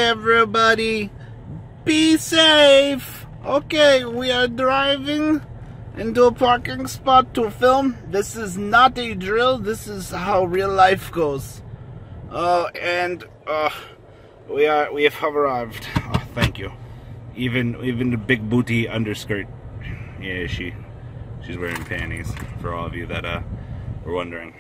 everybody. Be safe. Okay, we are driving into a parking spot to film. This is not a drill. This is how real life goes. We have arrived. Oh, thank you. Even the big booty underskirt. Yeah, she's wearing panties, for all of you that were wondering.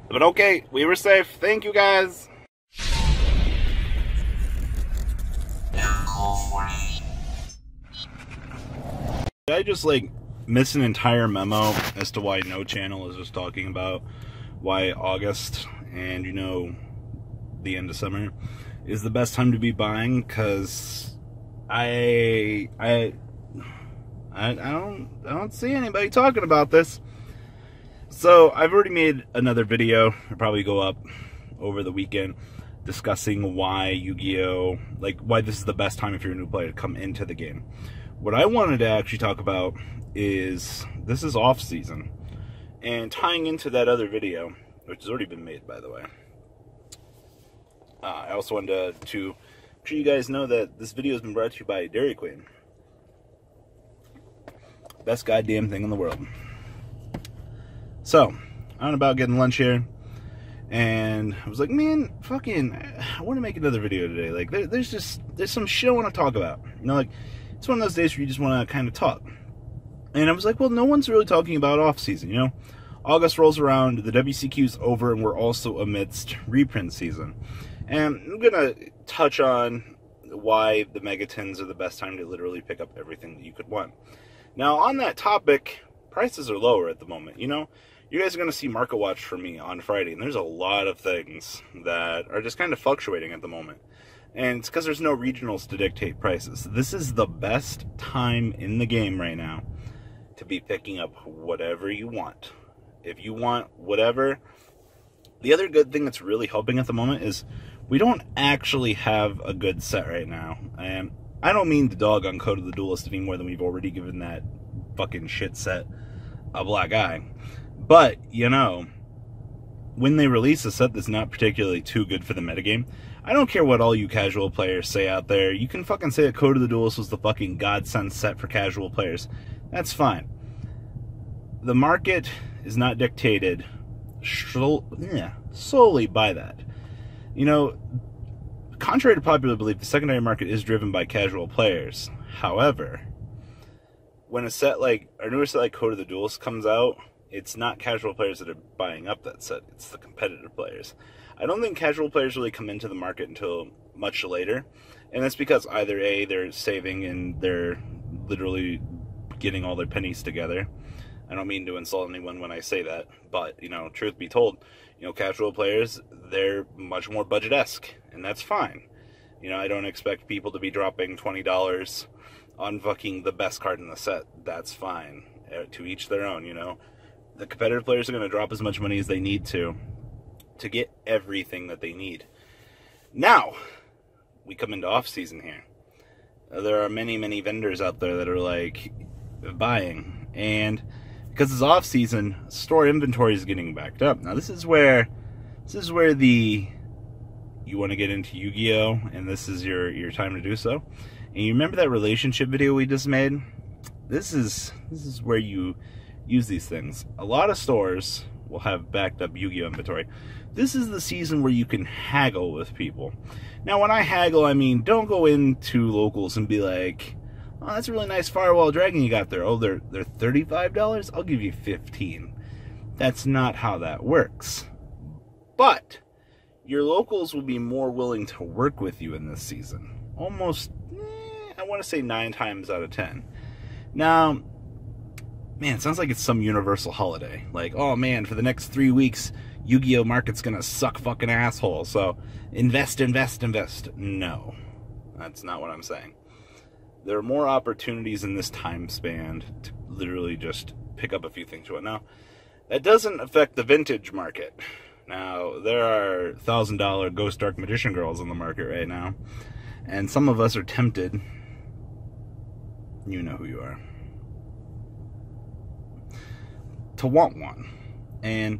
But okay, we were safe. Thank you, guys. Did I just miss an entire memo as to why no channel is just talking about why August and the end of summer is the best time to be buying? Because I don't see anybody talking about this. So I've already made another video. It'll probably go up over the weekend discussing why Yu-Gi-Oh, why this is the best time if you're a new player to come into the game. What I wanted to actually talk about is this is off season, and tying into that other video, which has already been made, by the way. I also wanted to make sure you guys know that this video has been brought to you by Dairy Queen. Best goddamn thing in the world. So, I'm about getting lunch here, and I was like, man, I want to make another video today. There's some shit I want to talk about. It's one of those days where you just want to kind of talk. And I was like, well, no one's really talking about off-season, August rolls around, the WCQ's over, and we're also amidst reprint season. And I'm going to touch on why the Megatins are the best time to literally pick up everything that you could want. Now, on that topic, prices are lower at the moment, You guys are going to see Market Watch from me on Friday, and there's a lot of things that are just kind of fluctuating at the moment. And it's because there's no regionals to dictate prices. This is the best time in the game right now to be picking up whatever you want. If you want whatever. The other good thing that's really helping at the moment is we don't actually have a good set right now. And I don't mean to dog on Code of the Duelist any more than we've already given that fucking shit set a black eye. But, when they release a set that's not particularly too good for the metagame, I don't care what all you casual players say out there. You can fucking say that Code of the Duelist was the fucking godsend set for casual players. That's fine. The market is not dictated solely by that. Contrary to popular belief, the secondary market is driven by casual players. However, when a set a newer set like Code of the Duelist comes out, it's not casual players that are buying up that set. It's the competitive players. I don't think casual players really come into the market until much later. And that's because either A, they're saving and they're literally getting all their pennies together. I don't mean to insult anyone when I say that. But, truth be told, casual players, they're much more budget-esque. And that's fine. I don't expect people to be dropping $20 on fucking the best card in the set. That's fine. To each their own, The competitive players are going to drop as much money as they need to get everything that they need. Now, we come into off-season here. There are many, many vendors out there that are buying. And because it's off-season, store inventory is getting backed up. Now, this is where you want to get into Yu-Gi-Oh! And this is your time to do so. And you remember that relationship video we just made? This is where you use these things. A lot of stores will have backed up Yu-Gi-Oh! Inventory. This is the season where you can haggle with people. Now, when I haggle, I mean, don't go into locals and be like, oh, that's a really nice Firewall Dragon you got there. Oh, they're $35? I'll give you $15. That's not how that works. But your locals will be more willing to work with you in this season. Almost, I want to say 9 times out of 10. Now, man, it sounds like it's some universal holiday. Oh man, for the next 3 weeks, Yu-Gi-Oh! Market's gonna suck fucking asshole, so invest. No, that's not what I'm saying. There are more opportunities in this time span to literally just pick up a few things you want. Now, that doesn't affect the vintage market. Now, there are $1,000 Ghost Dark Magician Girls on the market right now, and some of us are tempted. You know who you are. To want one. And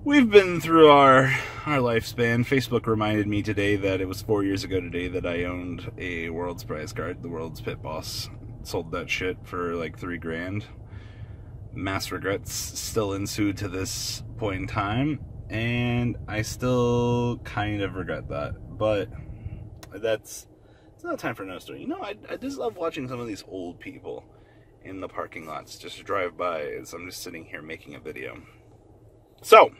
we've been through our lifespan. Facebook reminded me today that it was 4 years ago today that I owned a World's prize card, the World's Pit Boss. Sold that shit for like $3 grand. Mass regrets still ensued to this point in time, and I still kind of regret that. But it's not time for another story. You know, I just love watching some of these old people in the parking lots just drive by as I'm just sitting here making a video. So,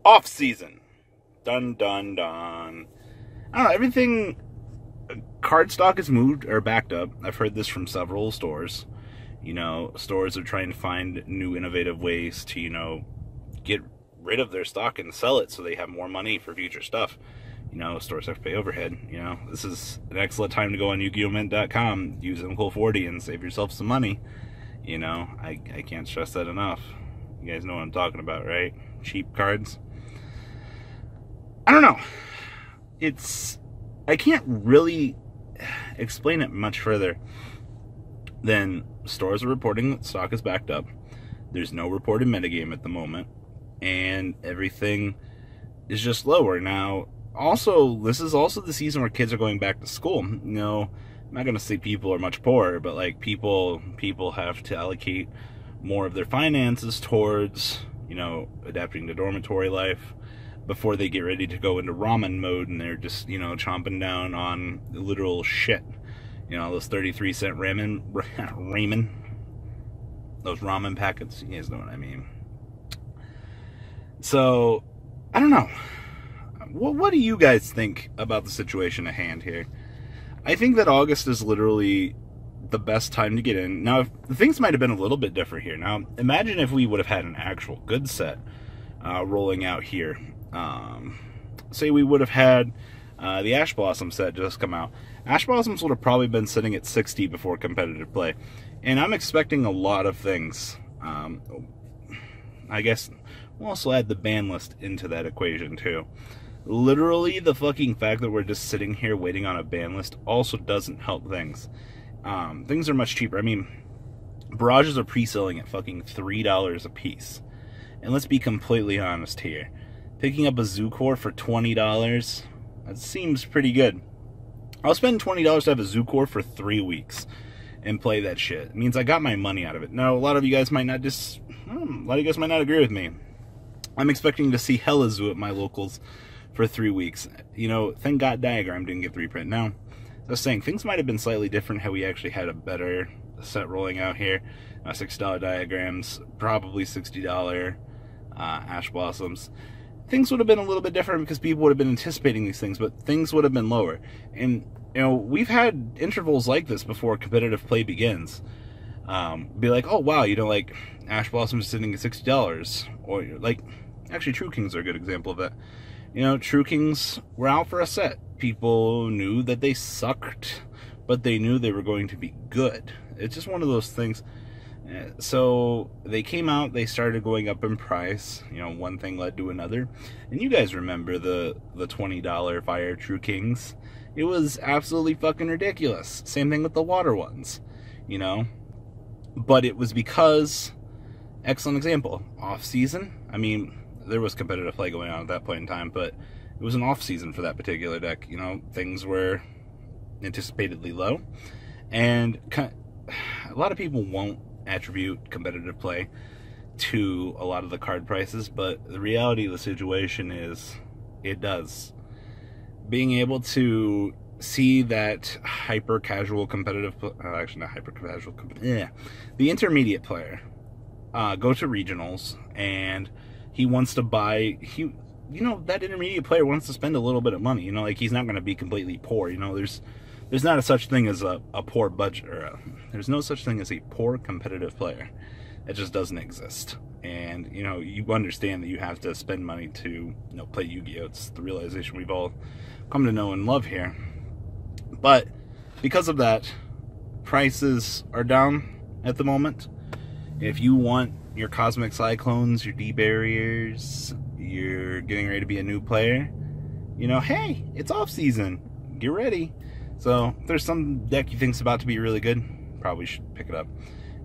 off season. Dun dun dun. I don't know, everything, card stock is moved or backed up. I've heard this from several stores. You know, stores are trying to find new innovative ways to, you know, get rid of their stock and sell it so they have more money for future stuff. You know, stores have to pay overhead. You know, this is an excellent time to go on YugiohMint.com, use Uncle40 and save yourself some money. You know, I can't stress that enough. You guys know what I'm talking about, right? Cheap cards. I don't know. I can't really explain it much further than stores are reporting that stock is backed up. There's no reported metagame at the moment, and everything is just lower. Now, also, this is also the season where kids are going back to school. You know, I'm not going to say people are much poorer, but like people have to allocate more of their finances towards, you know, adapting to dormitory life before they get ready to go into ramen mode, and they're just, you know, chomping down on literal shit. You know, those 33-cent ramen, those ramen packets, you guys know what I mean. So, I don't know. What do you guys think about the situation at hand here? I think that August is literally the best time to get in. Now, things might have been a little bit different here. Now, imagine if we would have had an actual good set rolling out here. Say we would have had the Ash Blossom set just come out. Ash Blossoms would have probably been sitting at 60 before competitive play. And I'm expecting a lot of things. I guess we'll also add the ban list into that equation too. Literally, the fucking fact that we're just sitting here waiting on a ban list also doesn't help things. Things are much cheaper. I mean, barrages are pre-selling at fucking $3 a piece. And let's be completely honest here. Picking up a Zoocore for $20, that seems pretty good. I'll spend $20 to have a Zoocore for 3 weeks and play that shit. It means I got my money out of it. Now, a lot of you guys might not agree with me. I'm expecting to see hella Zoo at my locals for 3 weeks. You know, thank God Diagram didn't get the reprint. Now, as I was saying, things might have been slightly different had we actually had a better set rolling out here. $6 Diagrams, probably $60 Ash Blossoms. Things would have been a little bit different because people would have been anticipating these things, but things would have been lower. And, you know, we've had intervals like this before competitive play begins. Be like, oh, wow, you know, like, Ash Blossoms sitting at $60. Or, like, actually, True Kings are a good example of that. You know, True Kings were out for a set. People knew that they sucked, but they knew they were going to be good. It's just one of those things. So they came out, they started going up in price. You know, one thing led to another. And you guys remember the $20 Fire True Kings. It was absolutely fucking ridiculous. Same thing with the water ones, you know. But it was because, excellent example, off season. I mean, there was competitive play going on at that point in time, but it was an off season for that particular deck. You know, things were anticipatedly low, and a lot of people won't attribute competitive play to a lot of the card prices, but the reality of the situation is it does. Being able to see that hyper casual competitive, actually not hyper casual, the intermediate player go to regionals, and he wants to buy, you know, that intermediate player wants to spend a little bit of money. You know, like, he's not going to be completely poor. You know, there's not a such thing as a poor budget, or there's no such thing as a poor competitive player. It just doesn't exist. And, you know, you understand that you have to spend money to, you know, play Yu-Gi-Oh! It's the realization we've all come to know and love here. But because of that, prices are down at the moment. If you want your Cosmic Cyclones, your D-Barriers, you're getting ready to be a new player, you know, hey, it's off season. Get ready. So if there's some deck you think's about to be really good, probably should pick it up.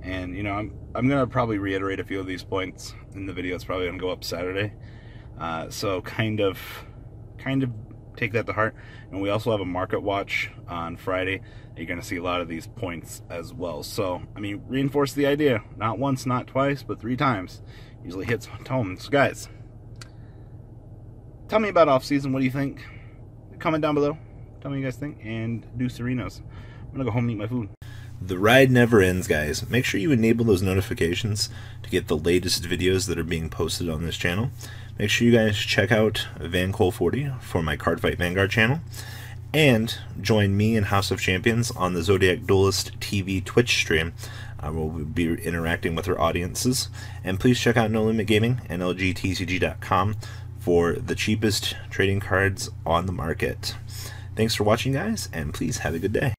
And you know, I'm gonna probably reiterate a few of these points in the video. It's probably gonna go up Saturday, so kind of take that to heart. And we also have a market watch on Friday. You're gonna see a lot of these points as well. So I mean, reinforce the idea, not once, not twice, but 3 times. Usually hits home. So guys, tell me about off season. What do you think? Comment down below. Tell me what you guys think, and do Serenos. I'm gonna go home and eat my food. The ride never ends, guys. Make sure you enable those notifications to get the latest videos that are being posted on this channel. Make sure you guys check out VanCole40 for my Cardfight Vanguard channel, and join me and House of Champions on the Zodiac Duelist TV Twitch stream. We'll be interacting with our audiences. And please check out No Limit Gaming and LGTCG.com for the cheapest trading cards on the market. Thanks for watching, guys, and please have a good day.